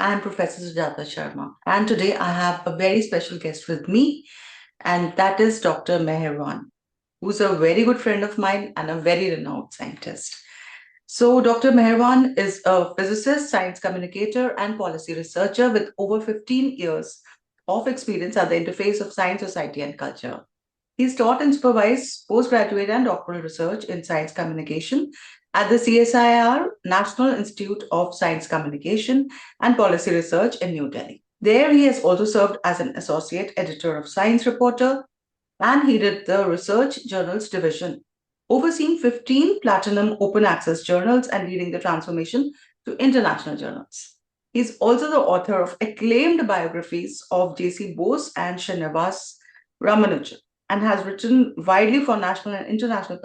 I am Professor Sujata Sharma, and today I have a very special guest with me, and that is Dr. Meherwan, who's a very good friend of mine and a very renowned scientist. So, Dr. Meherwan is a physicist, science communicator, and policy researcher with over 15 years of experience at the interface of science, society, and culture. He's taught and supervised postgraduate and doctoral research in science communication at the CSIR, National Institute of Science Communication and Policy Research in New Delhi. There, he has also served as an associate editor of Science Reporter, and he did the Research Journals Division, overseeing 15 platinum open access journals and leading the transformation to international journals. He's also the author of acclaimed biographies of J.C. Bose and Ramanujan, and has written widely for national and international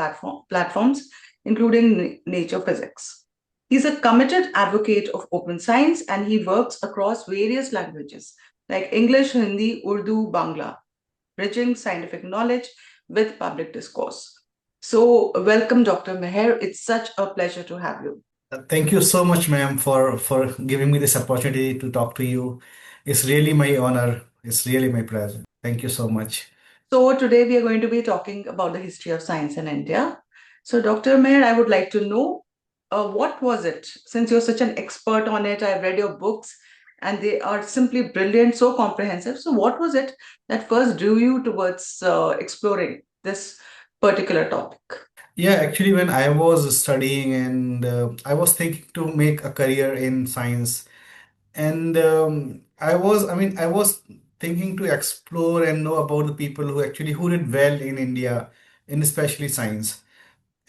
platforms, including Nature Physics. He's a committed advocate of open science, and he works across various languages like English, Hindi, Urdu, Bangla, bridging scientific knowledge with public discourse. So, welcome, Dr. Meher. It's such a pleasure to have you. Thank you so much, ma'am, for giving me this opportunity to talk to you. It's really my honor. It's really my pleasure. Thank you so much. So, today we are going to be talking about the history of science in India. So, Dr. Meher, I would like to know what was it? Since you're such an expert on it, I've read your books and they are simply brilliant, so comprehensive. So, what was it that first drew you towards exploring this particular topic? Yeah, actually, when I was studying and I was thinking to make a career in science, and I was thinking to explore and know about the people who did well in India, in especially science.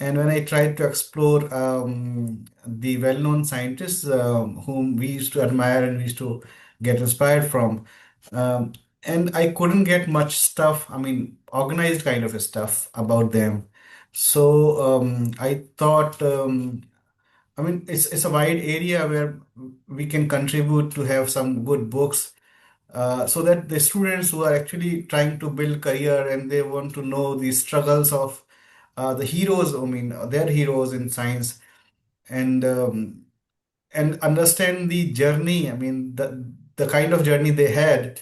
And when I tried to explore the well-known scientists whom we used to admire and we used to get inspired from, um, and I couldn't get much stuff, organized kind of stuff about them. So I thought, it's a wide area where we can contribute to have some good books so that the students who are actually trying to build career and they want to know the struggles of the heroes, their heroes in science, and understand the journey. The kind of journey they had,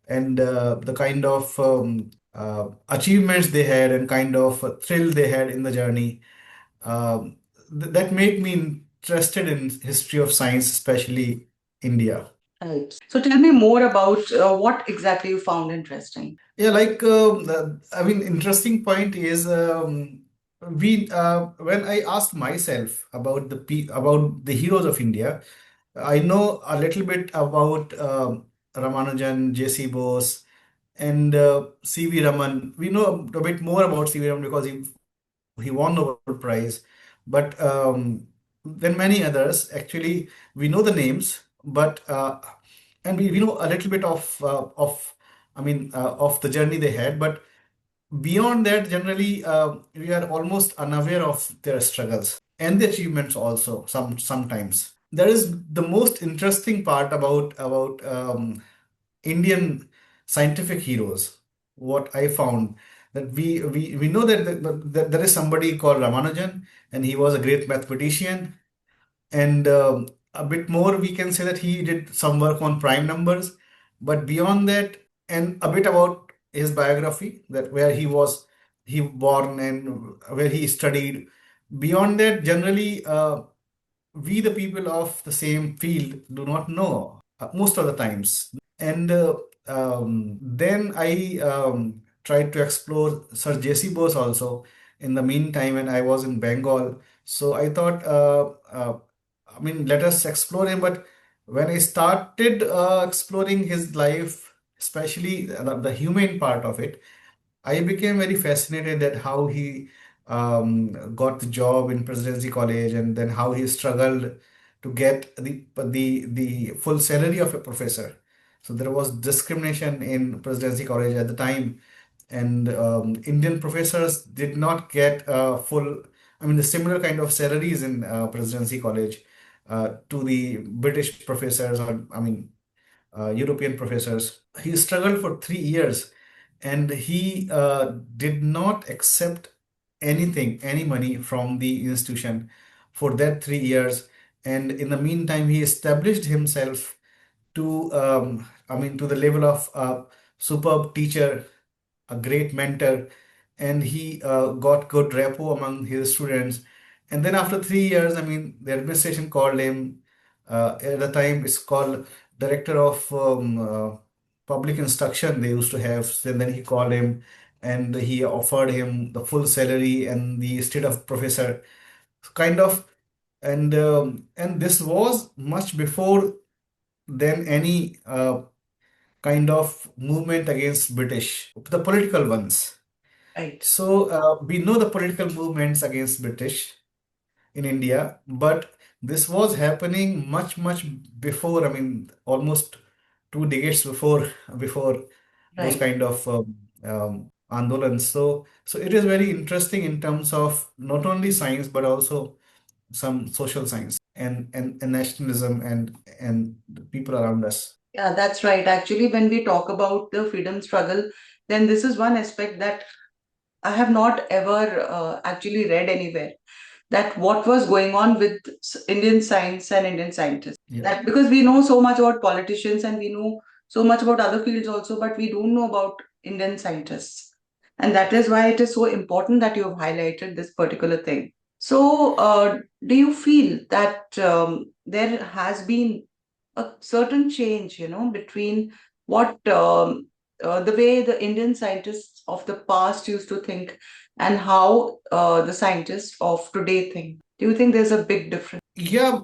and the kind of achievements they had, and kind of thrill they had in the journey. That made me interested in history of science, especially India. Right. So tell me more about what exactly you found interesting. Yeah, interesting point is we when I asked myself about about the heroes of India, I know a little bit about Ramanujan, J.C. Bose, and C.V. Raman. We know a bit more about C.V. Raman because he won Nobel Prize, but then many others. Actually, we know the names, but and we know a little bit of the journey they had, but beyond that, generally, we are almost unaware of their struggles and the achievements also. Sometimes there is the most interesting part about Indian scientific heroes. What I found that we know that there is somebody called Ramanujan, and he was a great mathematician. And a bit more, we can say that he did some work on prime numbers. But beyond that, and a bit about his biography, that where he born and where he studied. Beyond that, generally, we the people of the same field do not know most of the times. And then I tried to explore Sir J.C. Bose also in the meantime when I was in Bengal. So I thought, let us explore him. But when I started exploring his life, especially the human part of it, I became very fascinated at how he got the job in Presidency College, and then how he struggled to get the full salary of a professor. So there was discrimination in Presidency College at the time, and Indian professors did not get the similar kind of salaries in Presidency College to the British professors, or European professors. He struggled for 3 years, and he did not accept any money from the institution for that 3 years. And in the meantime, he established himself to the level of a superb teacher, a great mentor, and he got good rapport among his students. And then after 3 years, the administration called him. At the time, it's called director of public instruction. They used to have. And then he called him, and he offered him the full salary and the state of professor, kind of. And this was much before than any kind of movement against British, the political ones. Right. So we know the political movements against British in India, but this was happening much, much before. Almost 2 decades before those Right. kind of andolans. So it is very interesting in terms of not only science but also some social science and nationalism and the people around us. Yeah, that's right. Actually, when we talk about the freedom struggle, then this is one aspect that I have not ever actually read anywhere, that what was going on with Indian science and Indian scientists. Yeah. That because we know so much about politicians and we know so much about other fields also, but we don't know about Indian scientists. And that is why it is so important that you have highlighted this particular thing. So, do you feel that there has been a certain change, between what the way the Indian scientists of the past used to think and how the scientists of today think? Do you think there's a big difference? Yeah,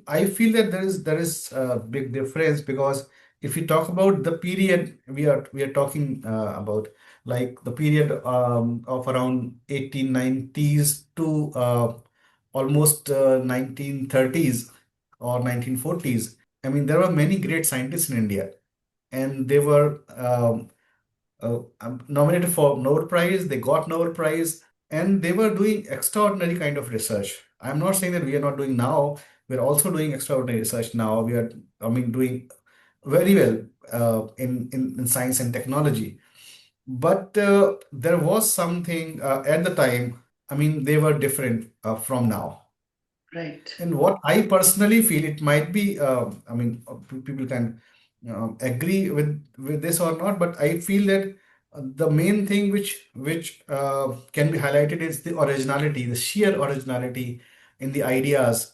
I feel that there is a big difference because if you talk about the period we are talking about, like the period of around 1890s to almost 1930s or 1940s. There were many great scientists in India, and they were nominated for Nobel Prize. They got Nobel Prize, and they were doing extraordinary kind of research. I'm not saying that we are not doing now. We're also doing extraordinary research now. We are, doing very well in science and technology. But there was something at the time. They were different from now. Right. And what I personally feel, it might be, people can agree with this or not, but I feel that the main thing which can be highlighted is the originality, the sheer originality in the ideas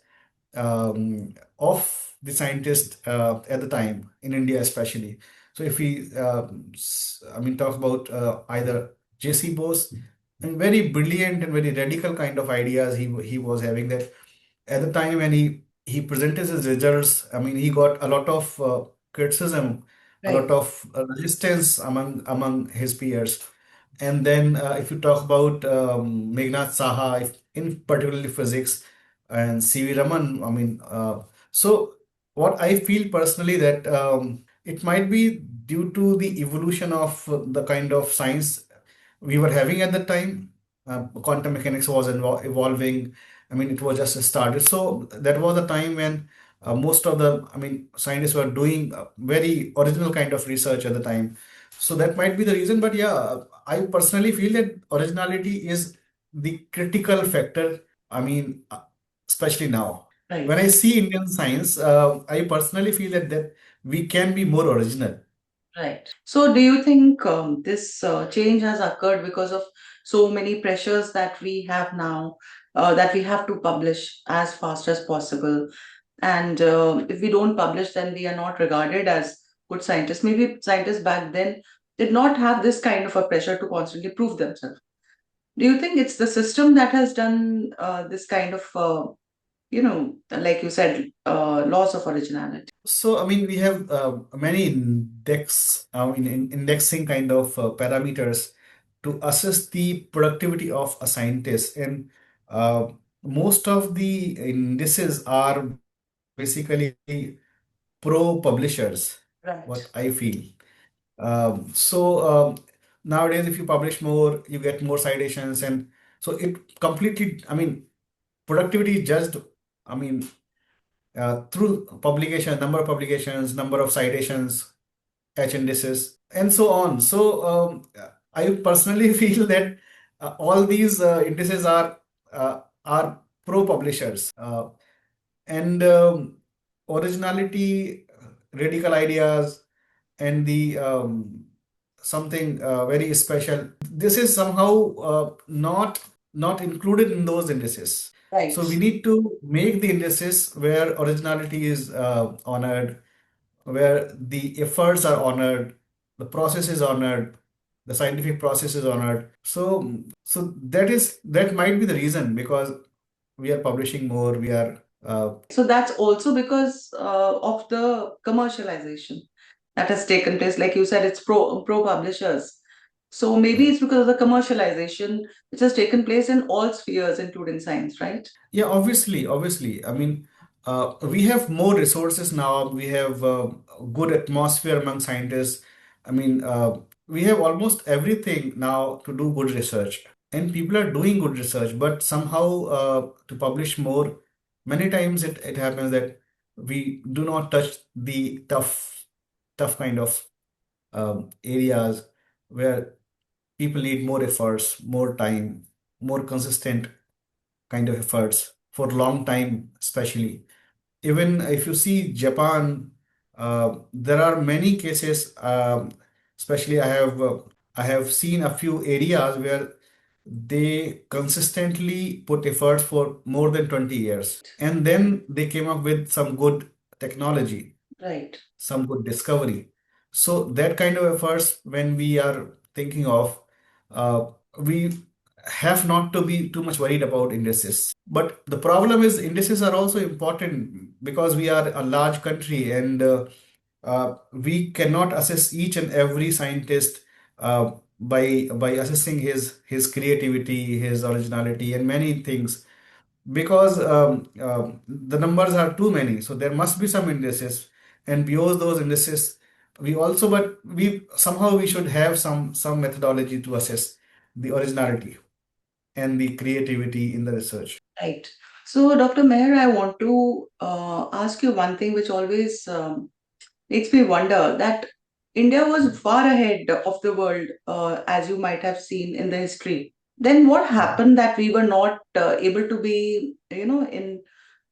of the scientist at the time in India, especially. So if we, talk about either J.C. Bose, and very brilliant and very radical kind of ideas he was having, that at the time when he presented his results, he got a lot of criticism, a lot Right. of resistance among his peers. And then if you talk about Meghnad Saha, in particularly physics, and C.V. Raman, so what I feel personally that it might be due to the evolution of the kind of science we were having at the time. Quantum mechanics was evolving. It was just started. So that was the time when most of the, scientists were doing very original kind of research at the time. So that might be the reason. But yeah, I personally feel that originality is the critical factor. I mean, uh, especially now. When Right. I see Indian science, I personally feel that we can be more original. Right. So, do you think this change has occurred because of so many pressures that we have now, that we have to publish as fast as possible? And if we don't publish, then we are not regarded as good scientists. Maybe scientists back then did not have this kind of a pressure to constantly prove themselves. Do you think it's the system that has done this kind of, like you said, loss of originality? So, we have many indexing kind of parameters to assess the productivity of a scientist. And uh, most of the indices are basically pro publishers, what I Right. feel. Nowadays, if you publish more, you get more citations. And so it completely, productivity is judged, I mean, through publication, number of publications, number of citations, H indices, and so on. So I personally feel that all these indices are pro publishers, and originality. radical ideas and the something very special. This is somehow not included in those indices. So Right. we need to make the indices where originality is honored, where the efforts are honored, the process is honored, the scientific process is honored. So that might be the reason because we are publishing more, we are So that's also because of the commercialization that has taken place. Like you said, it's pro publishers. So maybe right. it's because of the commercialization which has taken place in all spheres, including science, right? Yeah, obviously. I mean, we have more resources now. We have good atmosphere among scientists. I mean, we have almost everything now to do good research, and people are doing good research. But somehow, to publish more, many times it happens that we do not touch the tough kind of areas where people need more efforts, more time, more consistent kind of efforts for long time, especially. Even if you see Japan, there are many cases, especially I have seen a few areas where they consistently put efforts for more than 20 years. And then they came up with some good technology, Right. some good discovery. So that kind of efforts, when we are thinking of, uh, we have not to be too much worried about indices. But the problem is indices are also important because we are a large country and we cannot assess each and every scientist by assessing his creativity, his originality, and many things because the numbers are too many. So there must be some indices, and beyond those indices, but we somehow we should have some methodology to assess the originality and the creativity in the research. Right. So, Dr. Meher, I want to ask you one thing which always makes me wonder that India was far ahead of the world, as you might have seen in the history. Then what Yeah. happened that we were not able to be, in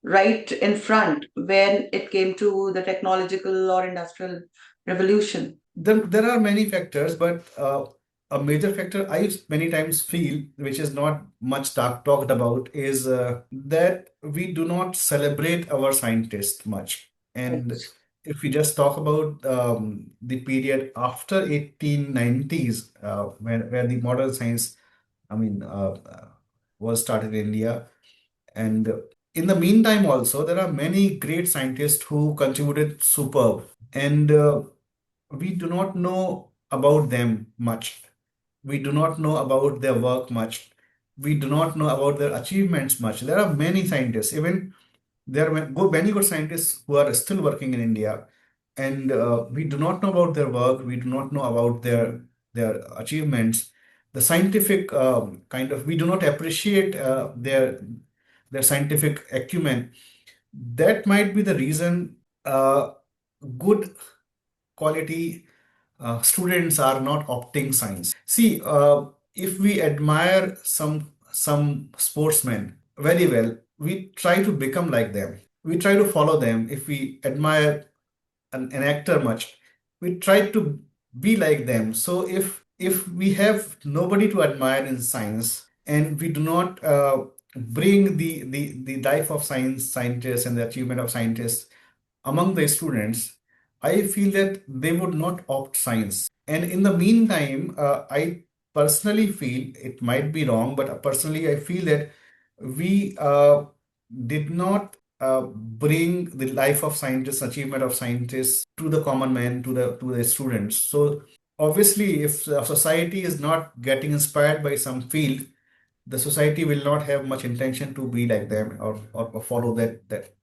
right in front when it came to the technological or industrial revolution? There are many factors, but a major factor I many times feel, which is not much talked about, is that we do not celebrate our scientists much. Right. And if we just talk about the period after 1890s, where the modern science, I mean, was started in India, and in the meantime also there are many great scientists who contributed superb, and we do not know about them much. We do not know about their work much. We do not know about their achievements much. There are many scientists, even there are many good scientists who are still working in India, and we do not know about their work. We do not know about their achievements. The scientific kind of we do not appreciate their scientific acumen. That might be the reason good quality students are not opting science. See, if we admire some sportsmen very well, we try to become like them. We try to follow them. If we admire an actor much, we try to be like them. So if we have nobody to admire in science and we do not bring the life of scientists and the achievement of scientists among the students, I feel that they would not opt science. And in the meantime, I personally feel it might be wrong, but personally I feel that we did not bring the life of scientists, achievement of scientists to the common man, to the students. So obviously, if a society is not getting inspired by some field, the society will not have much intention to be like them or follow that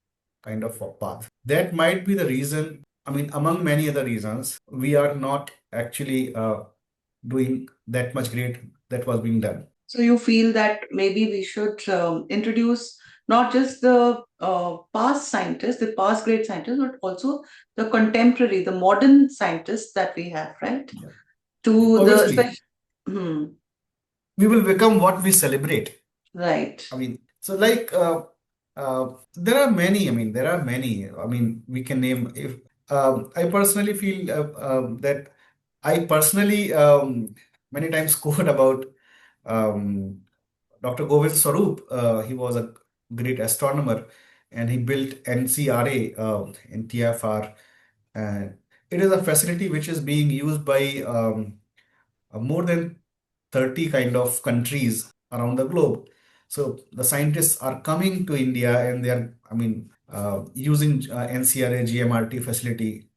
kind of a path. That might be the reason. I mean, among many other reasons, we are not actually doing that much great that was being done. So you feel that maybe we should introduce not just the past scientists, the past great scientists, but also the contemporary, the modern scientists that we have, right? Yeah. To the Obviously, special. Hmm, we will become what we celebrate. right. I mean, so like there are many. I mean, there are many. I mean, we can name if. I personally feel that I personally many times quote about um, Dr. Govind Swarup. He was a great astronomer and he built NCRA in TFR. And it is a facility which is being used by more than 30 kind of countries around the globe. So the scientists are coming to India and they are, using NCRA GMRT facility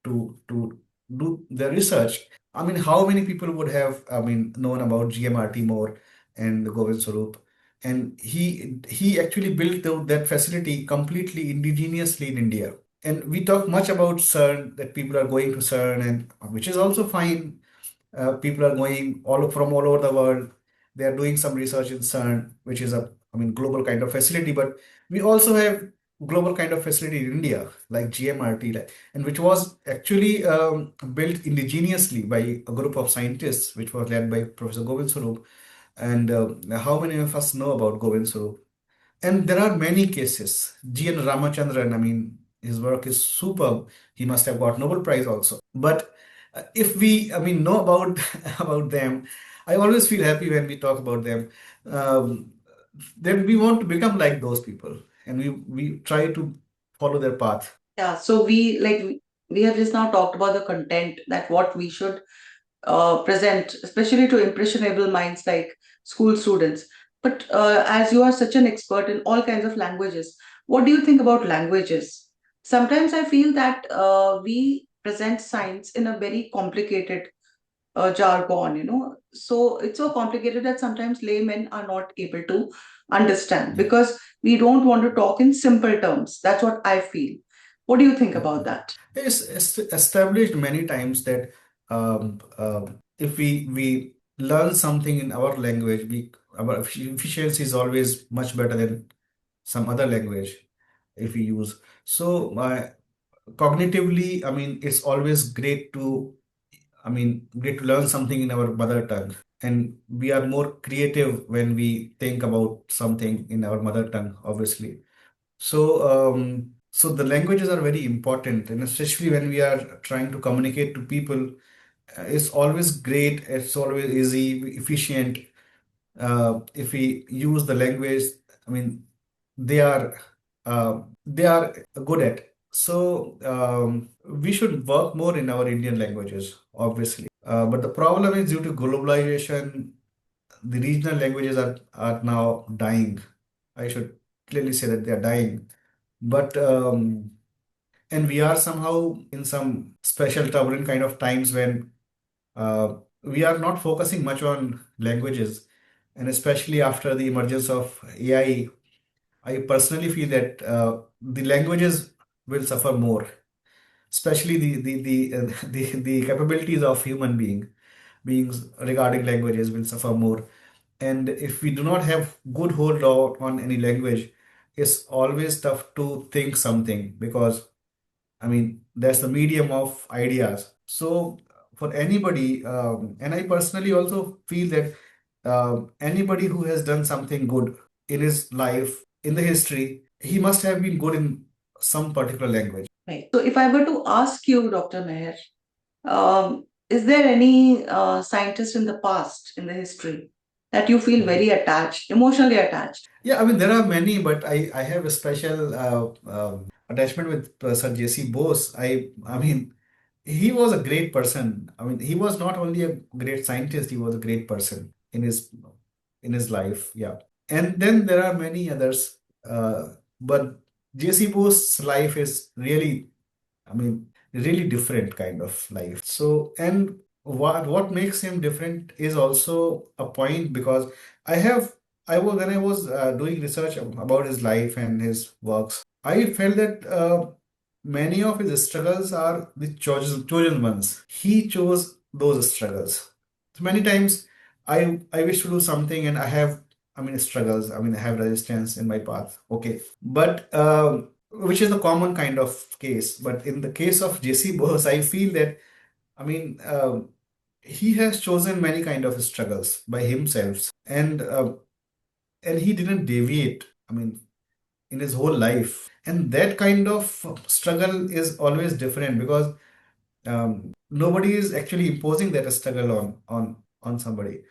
to do their research. I mean, how many people would have, known about GMRT more and Govind Swarup? And he actually built that facility completely indigenously in India. And we talk much about CERN, that people are going to CERN, and which is also fine. People are going from all over the world. They are doing some research in CERN, which is a, global kind of facility. But we also have global kind of facility in India, like GMRT, and which was actually built indigenously by a group of scientists, which was led by Professor Govind Swarup. And how many of us know about Govind Swarup? And there are many cases. G.N. Ramachandran, his work is superb. He must have got Nobel Prize also. But if we, know about about them, I always feel happy when we talk about them. Um, then we want to become like those people, and we try to follow their path. Yeah, so we have just now talked about the content, that what we should present, especially to impressionable minds like school students. But as you are such an expert in all kinds of languages, what do you think about languages? Sometimes I feel that we present science in a very complicated jargon, so it's so complicated that sometimes laymen are not able to understand Yeah. because we don't want to talk in simple terms. That's what I feel. What do you think about that? It's established many times that if we learn something in our language, our efficiency is always much better than some other language if we use. So cognitively, it's always great to learn something in our mother tongue, and we are more creative when we think about something in our mother tongue, obviously. So the languages are very important, and especially when we are trying to communicate to people, it's always great, it's always easy, efficient. If we use the language, I mean, they are they are good at. So we should work more in our Indian languages, obviously. But the problem is due to globalization, the regional languages are now dying. I should clearly say that they are dying. But and we are somehow in some special turbulent kind of times when we are not focusing much on languages, and especially after the emergence of AI, I personally feel that the languages will suffer more, especially the capabilities of human beings regarding languages will suffer more. And if we do not have good hold on any language, it's always tough to think something because that's the medium of ideas. So for anybody, and I personally also feel that anybody who has done something good in his life, in the history, he must have been good in some particular language. Right. So if I were to ask you, Dr. Meher, is there any scientist in the past, in the history, that you feel very attached, emotionally attached? Yeah, there are many, but I have a special attachment with Sir J.C. Bose. He was a great person. He was not only a great scientist, he was a great person in his life. Yeah. And then there are many others. But J.C. Bose's life is really, I mean, really different kind of life. So, and what makes him different is also a point because I have I was when I was doing research about his life and his works, I felt that many of his struggles are the chosen ones. He chose those struggles. So many times I wish to do something and I have struggles. I have resistance in my path. Okay, but which is the common kind of case. But in the case of JC Bose, I feel that I mean he has chosen many kind of struggles by himself, and he didn't deviate. in his whole life. And that kind of struggle is always different because nobody is actually imposing that struggle on somebody.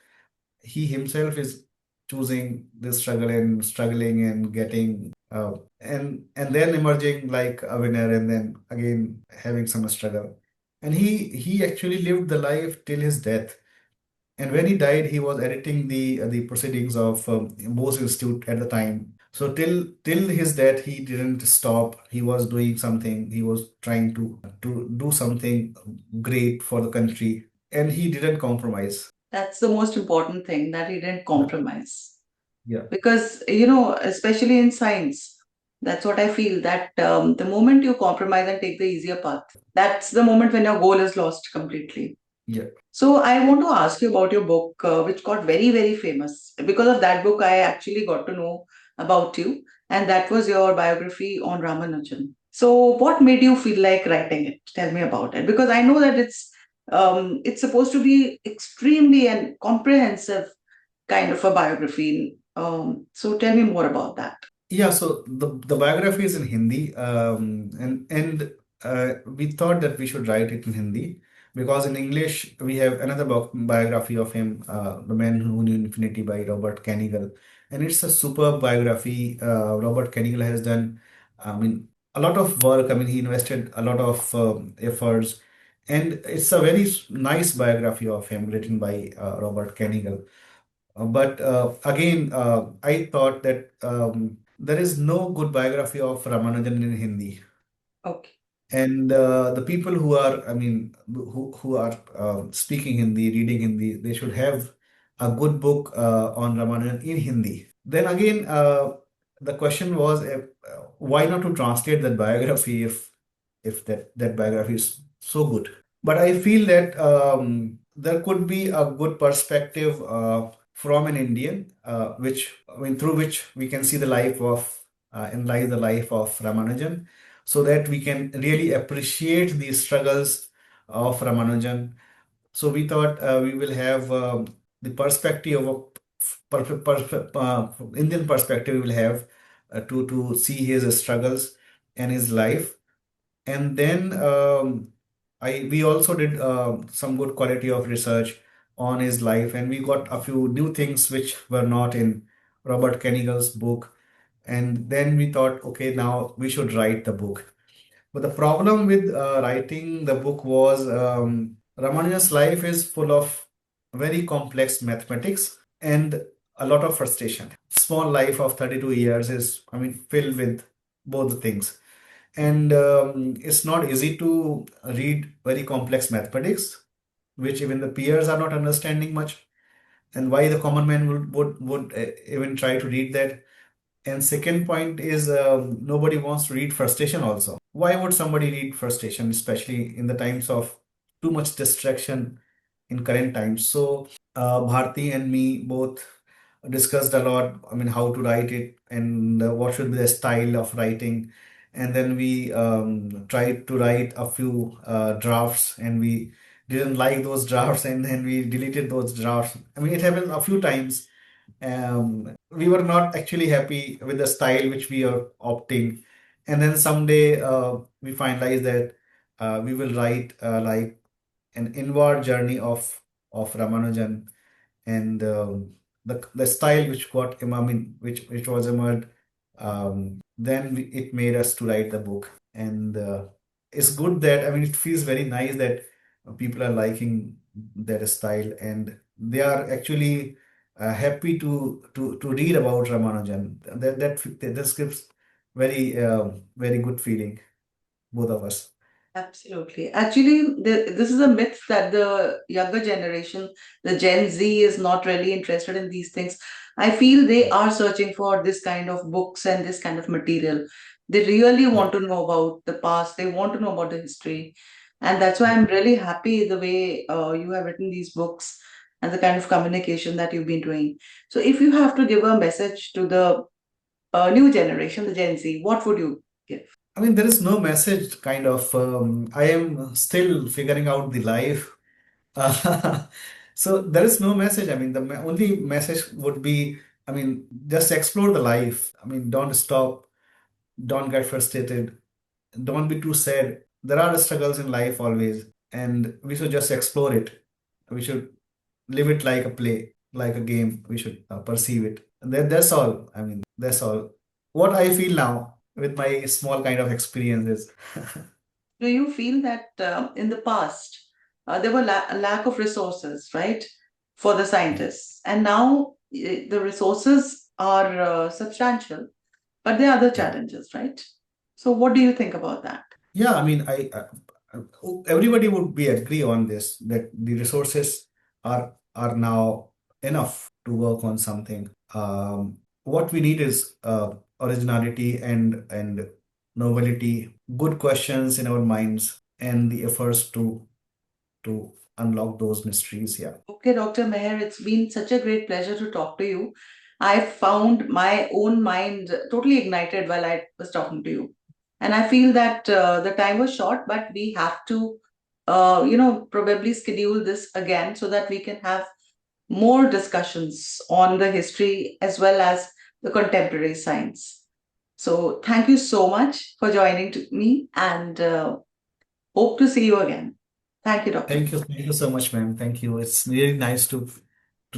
He himself is choosing this struggle and struggling and getting and then emerging like a winner and then again having some struggle. And he actually lived the life till his death. And when he died, he was editing the proceedings of Bose Institute at the time. So till his death, he didn't stop. He was doing something. He was trying to do something great for the country, and he didn't compromise. That's the most important thing, that he didn't Yeah, compromise. yeah, Because, especially in science, that's what I feel, that the moment you compromise and take the easier path, that's the moment when your goal is lost completely. yeah. So I want to ask you about your book, which got very, very famous. Because of that book, I actually got to know about you, and that was your biography on Ramanujan. So, what made you feel like writing it? Tell me about it, because I know that it's supposed to be extremely and comprehensive kind of a biography. So, tell me more about that. Yeah, so the biography is in Hindi, and we thought that we should write it in Hindi because in English we have another biography of him, The Man Who Knew Infinity by Robert Canigal, and it's a superb biography. Robert Canigal has done, I mean, a lot of work. I mean, he invested a lot of efforts, and it's a very nice biography of him written by Robert Canigal. But again, I thought that there is no good biography of Ramanujan in Hindi. Okay. And the people who are, I mean, who are speaking Hindi, reading Hindi, they should have a good book on Ramanujan in Hindi. Then again, the question was, why not to translate that biography if that biography is so good? But I feel that there could be a good perspective from an Indian, which I mean, through which we can see the life of and lies the life of Ramanujan, so that we can really appreciate the struggles of Ramanujan. So we thought we will have the perspective of Indian perspective. We will have to see his struggles and his life, and then I we also did some good quality of research on his life, and we got a few new things which were not in Robert Kennigal's book. And then we thought, okay, now we should write the book. But the problem with writing the book was Ramanujan's life is full of very complex mathematics and a lot of frustration. Small life of 32 years is, I mean, filled with both the things. And it's not easy to read very complex mathematics, which even the peers are not understanding much, and why the common man would even try to read that. And second point is nobody wants to read frustration also. Why would somebody read frustration, especially in the times of too much distraction in current times? So Bharti and me both discussed a lot, I mean, how to write it and what should be the style of writing. And then we tried to write a few drafts, and we didn't like those drafts, and then we deleted those drafts. I mean, it happened a few times. We were not actually happy with the style which we are opting. And then someday we finalized that we will write like an inward journey of Ramanujan, and the style which got I mean which was emerged. Then it made us to write the book, and it's good that, I mean, it feels very nice that people are liking that style, and they are actually happy to read about Ramanujan. That gives very good feeling, both of us. Absolutely. Actually, this is a myth that the younger generation, the Gen Z, is not really interested in these things. I feel they Yeah, are searching for this kind of books and this kind of material. They really yeah, want to know about the past, they want to know about the history. And that's why yeah. I'm really happy the way you have written these books and the kind of communication that you've been doing. So, if you have to give a message to the new generation, the Gen Z, what would you give? I mean, there is no message kind of. I am still figuring out the life. So there is no message. I mean, the only message would be, I mean, just explore the life. I mean, don't stop. Don't get frustrated. Don't be too sad. There are struggles in life always, and we should just explore it. We should live it like a play, like a game. We should perceive it. And that's all. I mean, that's all. What I feel now with my small kind of experiences. Do you feel that in the past there were a lack of resources, right, for the scientists, and now the resources are substantial, but there are other Yeah. challenges, right? So, what do you think about that? Yeah, I mean, everybody would be agree on this that the resources are now enough to work on something. What we need is originality and novelty, good questions in our minds, and the efforts to unlock those mysteries. Yeah. Okay, Dr. Meher, it's been such a great pleasure to talk to you. I found my own mind totally ignited while I was talking to you. And I feel that the time was short, but we have to, probably schedule this again so that we can have more discussions on the history as well as the contemporary science. So thank you so much for joining me and hope to see you again. Thank you, Doctor. Thank you so much, ma'am. Thank you. It's really nice to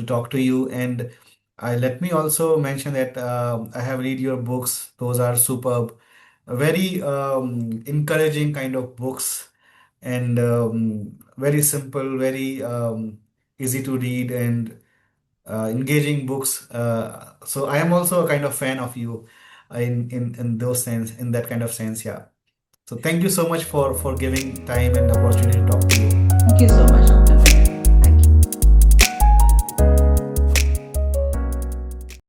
talk to you. And I let me also mention that I have read your books. Those are superb, very encouraging kind of books, and very simple, very easy to read and engaging books. So I am also a kind of fan of you in those sense, in that kind of sense. Yeah. So thank you so much for giving time and opportunity to talk to you. Thank you so much.